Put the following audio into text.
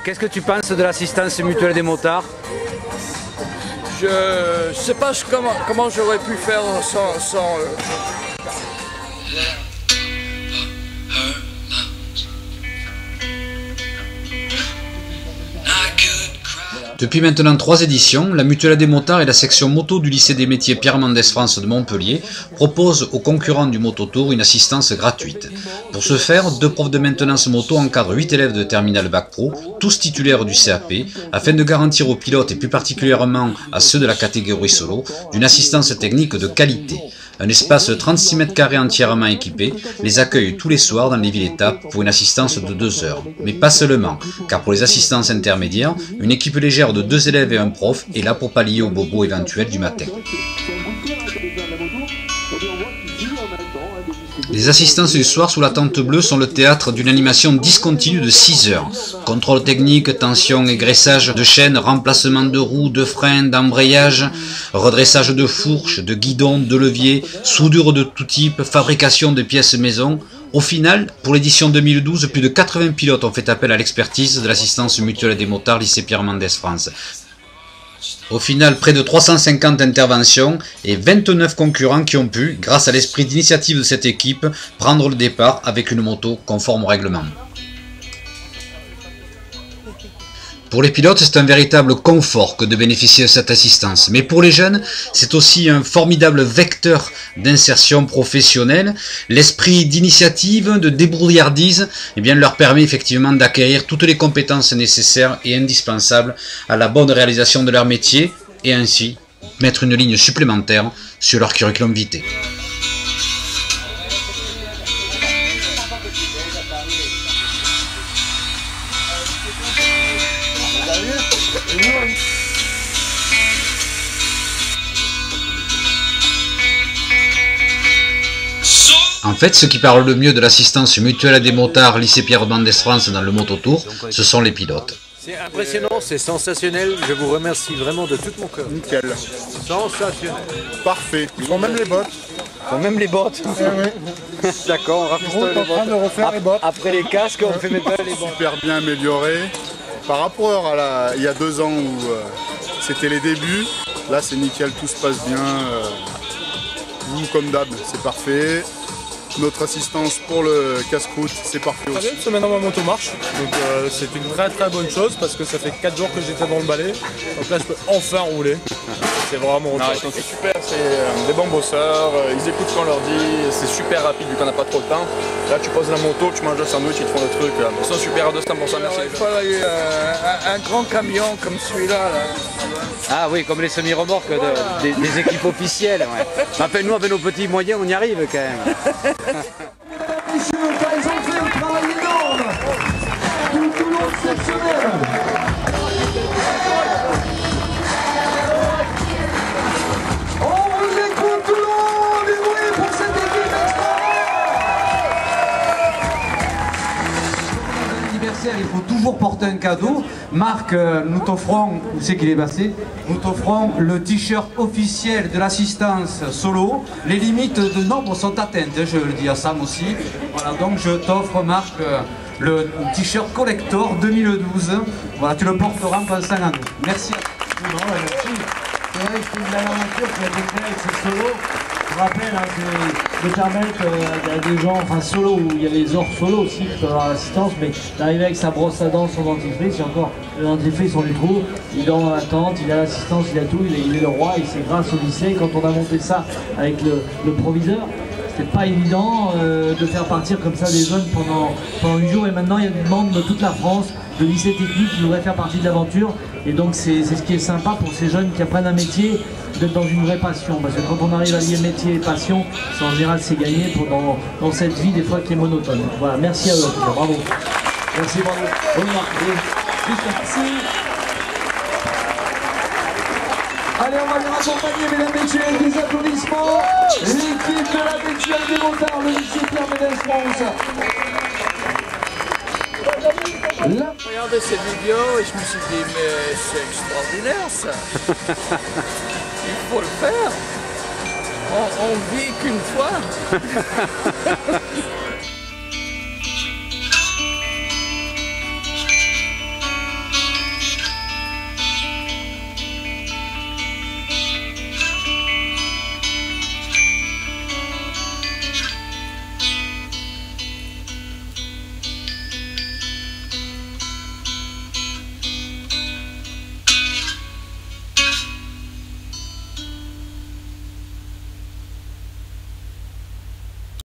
Qu'est-ce que tu penses de l'assistance mutuelle des motards? Je sais pas comment j'aurais pu faire sans eux. Depuis maintenant 3 éditions, la Mutuelle des motards et la section moto du lycée des métiers Pierre Mendès France de Montpellier proposent aux concurrents du Mototour une assistance gratuite. Pour ce faire, 2 profs de maintenance moto encadrent 8 élèves de terminale bac pro, tous titulaires du CAP, afin de garantir aux pilotes et plus particulièrement à ceux de la catégorie solo, d'une assistance technique de qualité. Un espace de 36 mètres carrés entièrement équipé les accueille tous les soirs dans les villes-étapes pour une assistance de 2 heures. Mais pas seulement, car pour les assistances intermédiaires, une équipe légère de 2 élèves et un prof est là pour pallier aux bobos éventuels du matin. Les assistances du soir sous la tente bleue sont le théâtre d'une animation discontinue de 6 heures. Contrôle technique, tension et graissage de chaînes, remplacement de roues, de freins, d'embrayage, redressage de fourches, de guidons, de leviers, soudure de tout type, fabrication de pièces maison. Au final, pour l'édition 2012, plus de 80 pilotes ont fait appel à l'expertise de l'assistance mutuelle des motards lycée Pierre Mendès France. Au final, près de 350 interventions et 29 concurrents qui ont pu, grâce à l'esprit d'initiative de cette équipe, prendre le départ avec une moto conforme au règlement. Pour les pilotes, c'est un véritable confort que de bénéficier de cette assistance. Mais pour les jeunes, c'est aussi un formidable vecteur d'insertion professionnelle. L'esprit d'initiative, de débrouillardise, leur permet effectivement d'acquérir toutes les compétences nécessaires et indispensables à la bonne réalisation de leur métier et ainsi mettre une ligne supplémentaire sur leur curriculum vitae. En fait, ceux qui parlent le mieux de l'assistance mutuelle des motards lycée Pierre Mendès France dans le Mototour, ce sont les pilotes. C'est impressionnant, c'est sensationnel, je vous remercie vraiment de tout mon cœur. Nickel. Sensationnel. Parfait. Ils font même les bottes. Ils font même les bottes. Oui. D'accord, on rafistole les bottes. De refaire les bottes. Après les casques, on fait maintenant les bottes. Super bien amélioré. Par rapport à il y a 2 ans où c'était les débuts, là c'est nickel, tout se passe bien. Vous comme d'hab, c'est parfait. Notre assistance pour le casse-croûte, c'est parfait aussi. Parce que maintenant ma moto marche, donc c'est une très bonne chose parce que ça fait 4 jours que j'étais dans le balai, donc là je peux enfin rouler. C'est vraiment c'est super, c'est des bons bosseurs, ils écoutent ce qu'on leur dit, c'est super rapide vu qu'on n'a pas trop de temps. Là tu poses la moto, tu manges un sandwich, ils te font le truc. Ils sont super à 200%, merci. Il faudrait un grand camion comme celui-là. Ah oui, comme les semi-remorques des équipes officielles. Ouais. Enfin, nous, avec nos petits moyens, on y arrive quand même. Messieurs, ils ont fait un travail énorme. Tout le monde exceptionnel. On vous écoute tout le monde, du bruit pour cette équipe extraordinaire. Il faut toujours porter un cadeau. Marc, nous t'offrons, où c'est qu'il est passé, nous t'offrons le t-shirt officiel de l'assistance solo. Les limites de nombre sont atteintes, je le dis à Sam aussi. Voilà, donc je t'offre, Marc, le t-shirt collector 2012. Voilà, tu le porteras en pensant à nous. Merci. Merci. C'est vrai que c'est une belle aventure qui a été créée avec ce solo. Je rappelle de permettre à des gens, enfin solo, où il y a les hors solo aussi qui peuvent avoir l'assistance, mais d'arriver avec sa brosse à dents, son dentifrice, et encore le dentifrice on lui trouve, il dort dans la tente, il a l'assistance, il a tout, il est le roi, et c'est grâce au lycée. Quand on a monté ça avec le proviseur, c'était pas évident de faire partir comme ça des jeunes pendant 8 jours, et maintenant il y a des membres de toute la France, de lycée technique qui voudraient faire partie de l'aventure, et donc c'est ce qui est sympa pour ces jeunes qui apprennent un métier, d'être dans une vraie passion, parce que quand on arrive à lier métier et passion, en général c'est gagné dans cette vie des fois qui est monotone. Voilà, merci à eux, bravo. Merci, bravo. Bonne marque. Merci. Allez, on va les raccompagner, mesdames et messieurs, avec des applaudissements. L'équipe de la mutuelle des motards, le lycée Pierre Mendès France. Regardez ces vidéos et je me suis dit, mais c'est extraordinaire ça. Il faut le faire. On vit qu'une fois.